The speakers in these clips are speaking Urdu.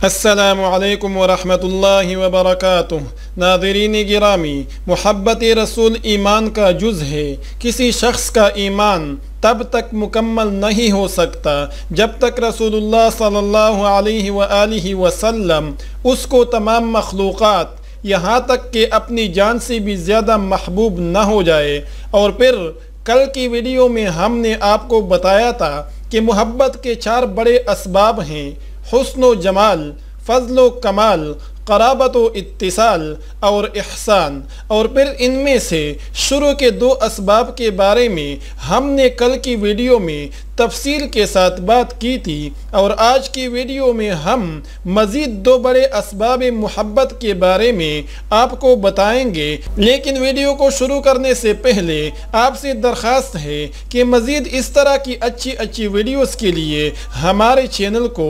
السلام علیکم ورحمۃ اللہ وبرکاتہ۔ ناظرین گرامی، محبت رسول ایمان کا جز ہے۔ کسی شخص کا ایمان تب تک مکمل نہیں ہو سکتا جب تک رسول اللہ صلی اللہ علیہ وآلہ وسلم اس کو تمام مخلوقات یہاں تک کہ اپنی جان سے بھی زیادہ محبوب نہ ہو جائے۔ اور پھر کل کی ویڈیو میں ہم نے آپ کو بتایا تھا کہ محبت کے 4 بڑے اسباب ہیں: حسن و جمال، فضل و کمال، قرابت و اتصال اور احسان۔ اور پھر ان میں سے شروع کے 2 اسباب کے بارے میں ہم نے کل کی ویڈیو میں تفصیل کے ساتھ بات کی تھی، اور آج کی ویڈیو میں ہم مزید 2 بڑے اسباب محبت کے بارے میں آپ کو بتائیں گے۔ لیکن ویڈیو کو شروع کرنے سے پہلے آپ سے درخواست ہے کہ مزید اس طرح کی اچھی ویڈیوز کے لیے ہمارے چینل کو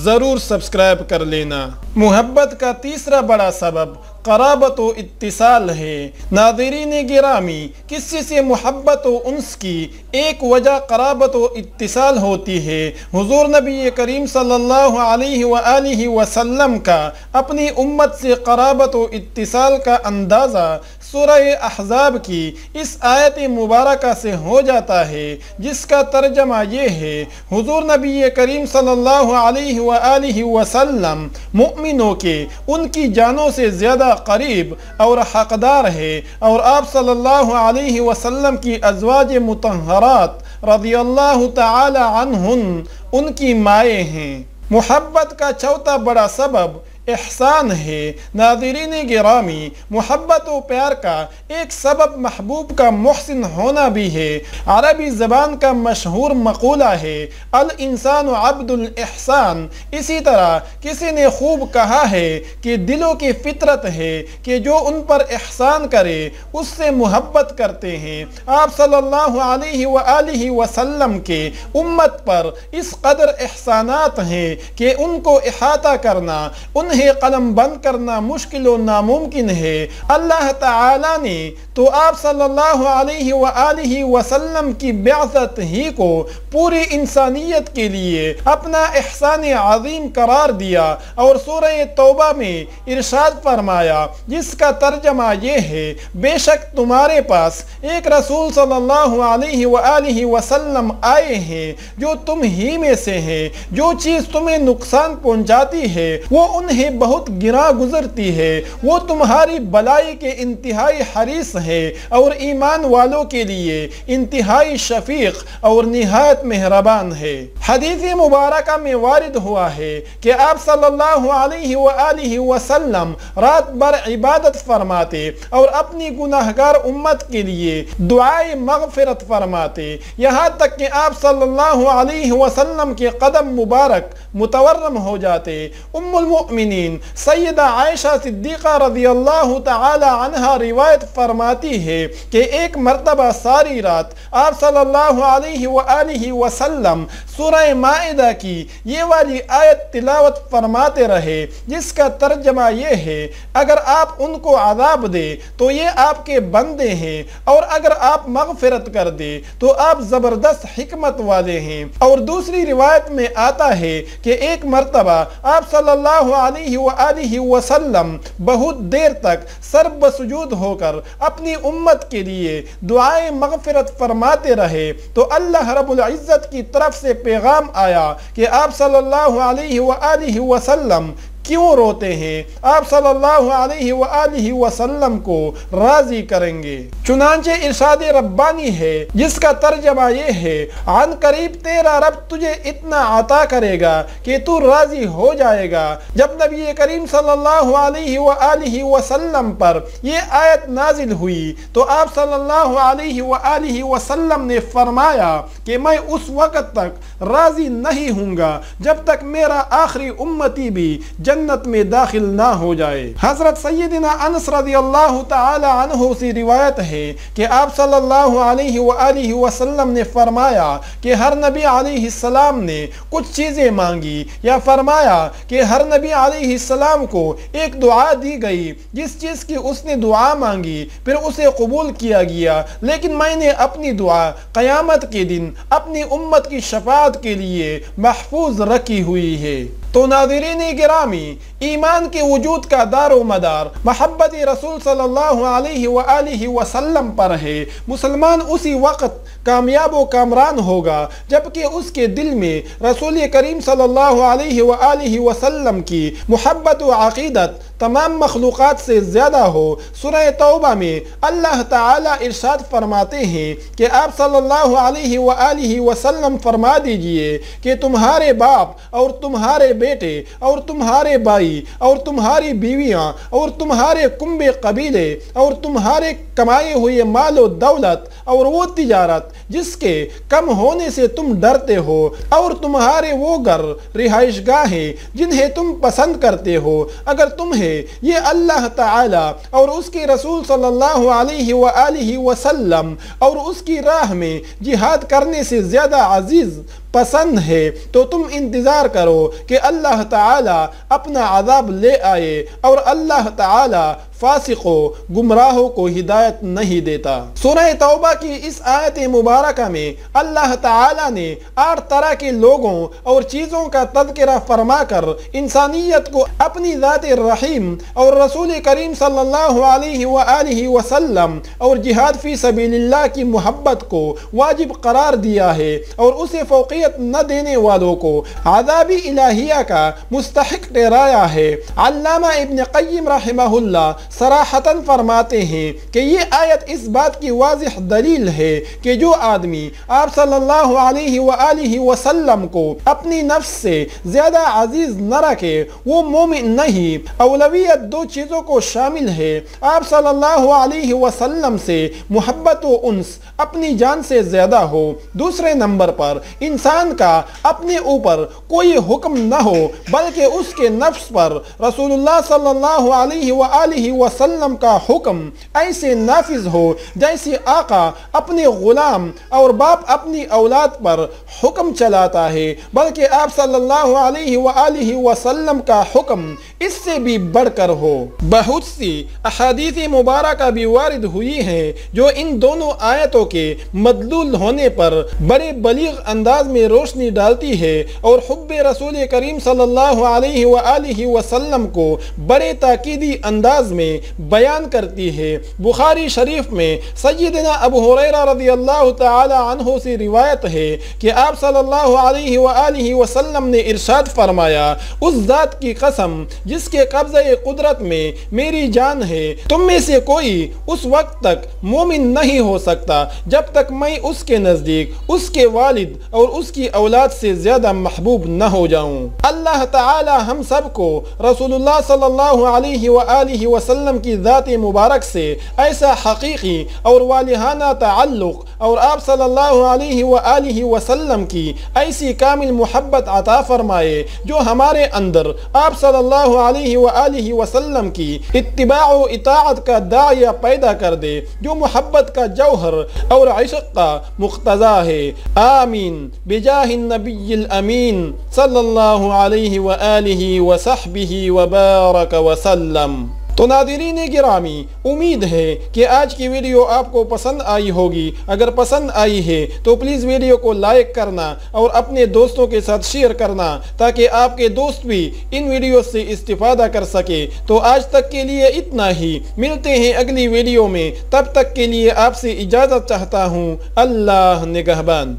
ضرور سبسکرائب کر لینا۔ محبت کا تیسرا بڑا سبب قرابت و اتصال ہے۔ ناظرین گرامی، کسی سے محبت و انس کی ایک وجہ قرابت و اتصال ہوتی ہے۔ حضور نبی کریم صلی اللہ علیہ وآلہ وسلم کا اپنی امت سے قرابت و اتصال کا اندازہ سورہ احزاب کی اس آیت مبارکہ سے ہو جاتا ہے، جس کا ترجمہ یہ ہے: حضور نبی کریم صلی اللہ علیہ وآلہ وسلم مومنوں کے ان کی جانوں سے زیادہ قریب اور حقدار ہے، اور آپ صلی اللہ علیہ وسلم کی ازواج مطہرات رضی اللہ تعالی عنہن ان کی مائیں ہیں۔ محبت کا چوتھا بڑا سبب احسان ہے۔ ناظرین گرامی، محبت و پیار کا ایک سبب محبوب کا محسن ہونا بھی ہے۔ عربی زبان کا مشہور مقولہ ہے: الانسان عبد الاحسان۔ اسی طرح کسی نے خوب کہا ہے کہ دلوں کی فطرت ہے کہ جو ان پر احسان کرے اس سے محبت کرتے ہیں۔ آپ صلی اللہ علیہ وآلہ وسلم کے امت پر اس قدر احسانات ہیں کہ ان کو احاطہ کرنا، انہیں قلم بند کرنا مشکل و ناممکن ہے۔ اللہ تعالی نے تو آپ صلی اللہ علیہ وآلہ وسلم کی بعثت ہی کو پوری انسانیت کے لیے اپنا احسان عظیم قرار دیا، اور سورہ توبہ میں ارشاد فرمایا، جس کا ترجمہ یہ ہے: بے شک تمہارے پاس ایک رسول صلی اللہ علیہ وآلہ وسلم آئے ہیں جو تم ہی میں سے ہیں۔ جو چیز تمہیں نقصان پہنچاتی ہے وہ انہیں بہت گراں گزرتی ہے۔ وہ تمہاری بلائی کے انتہائی حریص ہے، اور ایمان والوں کے لیے انتہائی شفیق اور نہایت مہربان ہے۔ حدیث مبارکہ میں وارد ہوا ہے کہ آپ صلی اللہ علیہ وآلہ وسلم رات بھر عبادت فرماتے اور اپنی گناہگار امت کے لیے دعائے مغفرت فرماتے، یہاں تک کہ آپ صلی اللہ علیہ وسلم کے قدم مبارک متورم ہو جاتے۔ ام المؤمنین سیدہ عائشہ صدیقہ رضی اللہ تعالی عنہا روایت فرماتی ہے کہ ایک مرتبہ ساری رات آپ صلی اللہ علیہ وآلہ وسلم سورہ مائدہ کی یہ والی آیت تلاوت فرماتے رہے، جس کا ترجمہ یہ ہے: اگر آپ ان کو عذاب دے تو یہ آپ کے بندے ہیں، اور اگر آپ مغفرت کر دے تو آپ زبردست حکمت والے ہیں۔ اور دوسری روایت میں آتا ہے کہ ایک مرتبہ آپ صلی اللہ علیہ وآلہ وسلم بہت دیر تک سر بسجود ہو کر اپنی امت کے لیے دعائے مغفرت فرماتے رہے، تو اللہ رب العزت کی طرف سے پیغام آیا کہ آپ صلی اللہ علیہ وآلہ وسلم کیوں روتے ہیں؟ آپ صلی اللہ علیہ وآلہ وسلم کو راضی کریں گے۔ چنانچہ ارشاد ربانی ہے، جس کا ترجمہ یہ ہے: عن قریب تیرا رب تجھے اتنا عطا کرے گا کہ تو راضی ہو جائے گا۔ جب نبی کریم صلی اللہ علیہ وآلہ وسلم پر یہ آیت نازل ہوئی تو آپ صلی اللہ علیہ وآلہ وسلم نے فرمایا کہ میں اس وقت تک راضی نہیں ہوں گا جب تک میرا آخری امتی بھی جنت میں داخل نہ ہو جائے۔ حضرت سیدنا انس رضی اللہ تعالی عنہ سے روایت ہے کہ آپ صلی اللہ علیہ وآلہ وسلم نے فرمایا کہ ہر نبی علیہ السلام نے کچھ چیزیں مانگی، یا فرمایا کہ ہر نبی علیہ السلام کو ایک دعا دی گئی جس چیز کی اس نے دعا مانگی پھر اسے قبول کیا گیا، لیکن میں نے اپنی دعا قیامت کے دن اپنی امت کی شفاعت کے لیے محفوظ رکھی ہوئی ہے۔ تو تو ناظرین گرامی، ایمان کے وجود کا دار و مدار محبت رسول صلی اللہ علیہ وآلہ وسلم پر ہے۔ مسلمان اسی وقت کامیاب و کامران ہوگا جبکہ اس کے دل میں رسول کریم صلی اللہ علیہ وآلہ وسلم کی محبت و عقیدت تمام مخلوقات سے زیادہ ہو۔ سورہ توبہ میں اللہ تعالیٰ ارشاد فرماتے ہیں کہ آپ صلی اللہ علیہ وآلہ وسلم فرما دیجئے کہ تمہارے باپ اور تمہارے بیٹے اور تمہارے بھائی اور تمہاری بیویاں اور تمہارے کنبے قبیلے اور تمہارے کمائے ہوئے مال و دولت اور وہ تجارت جس کے کم ہونے سے تم ڈرتے ہو اور تمہارے وہ گھر رہائش گاہیں جنہیں تم پسند کرتے ہو، اگر تمہیں یہ اللہ تعالی اور اس کے رسول صلی اللہ علیہ وآلہ وسلم اور اس کی راہ میں جہاد کرنے سے زیادہ عزیز پسند ہے تو تم انتظار کرو کہ اللہ تعالی اپنا عذاب لے آئے، اور اللہ تعالی فاسقوں گمراہوں کو ہدایت نہیں دیتا۔ سورہ توبہ کی اس آیت مبارکہ میں اللہ تعالی نے 8 طرح کے لوگوں اور چیزوں کا تذکرہ فرما کر انسانیت کو اپنی ذات رحیم اور رسول کریم صلی اللہ علیہ وآلہ وسلم اور جہاد فی سبیل اللہ کی محبت کو واجب قرار دیا ہے، اور اسے فوقیت نہ دینے والوں کو عذاب الہیہ کا مستحق ٹھہرایا ہے۔ علامہ ابن قیم رحمہ اللہ صراحتاً فرماتے ہیں کہ یہ آیت اس بات کی واضح دلیل ہے کہ جو آدمی آپ صلی اللہ علیہ وآلہ وسلم کو اپنی نفس سے زیادہ عزیز نہ رکھے وہ مومن نہیں۔ اولویت 2 چیزوں کو شامل ہے، آپ صلی اللہ علیہ وسلم سے محبت و انس اپنی جان سے زیادہ ہو، دوسرے نمبر پر انسان کا اپنے اوپر کوئی حکم نہ ہو بلکہ اس کے نفس پر رسول اللہ صلی اللہ علیہ وآلہ وسلم کا حکم ایسے نافذ ہو جیسے آقا اپنے غلام اور باپ اپنی اولاد پر حکم چلاتا ہے، بلکہ آپ صلی اللہ علیہ وآلہ وسلم کا حکم اس سے بھی بڑھ کر ہو۔ بہت سی احادیث مبارکہ بھی وارد ہوئی ہیں جو ان دونوں آیتوں کے مدلول ہونے پر بڑے بلیغ انداز میں روشنی ڈالتی ہے اور حب رسول کریم صلی اللہ علیہ وآلہ وسلم کو بڑے تاکیدی انداز میں بیان کرتی ہے۔ بخاری شریف میں سیدنا ابو ہریرہ رضی اللہ تعالی عنہ سے روایت ہے کہ آپ صلی اللہ علیہ وآلہ وسلم نے ارشاد فرمایا، اس ذات کی قسم جس کے قبضہ قدرت میں میری جان ہے، تم میں سے کوئی اس وقت تک مومن نہیں ہو سکتا جب تک میں اس کے نزدیک اس کے والد اور اس کی اولاد سے زیادہ محبوب نہ ہو جاؤں۔ اللہ تعالی ہم سب کو رسول اللہ صلی اللہ علیہ وآلہ وسلم کی ذات مبارک سے ایسا حقیقی اور والہانہ تعلق اور آپ صلی اللہ علیہ وآلہ وسلم کی ایسی کامل محبت عطا فرمائے جو ہمارے اندر آپ صلی اللہ علیہ وآلہ وسلم کی اتباع و اطاعت کا داعیہ پیدا کر دے جو محبت کا جوہر اور عشق کا مقتضا ہے۔ آمین بجاہ النبی الامین صلی اللہ علیہ وآلہ وصحبہ وبارک وسلم۔ تو ناظرین گرامی، امید ہے کہ آج کی ویڈیو آپ کو پسند آئی ہوگی۔ اگر پسند آئی ہے تو پلیز ویڈیو کو لائک کرنا اور اپنے دوستوں کے ساتھ شیئر کرنا تاکہ آپ کے دوست بھی ان ویڈیو سے استفادہ کر سکے۔ تو آج تک کے لیے اتنا ہی، ملتے ہیں اگلی ویڈیو میں، تب تک کے لیے آپ سے اجازت چاہتا ہوں۔ اللہ نگہبان۔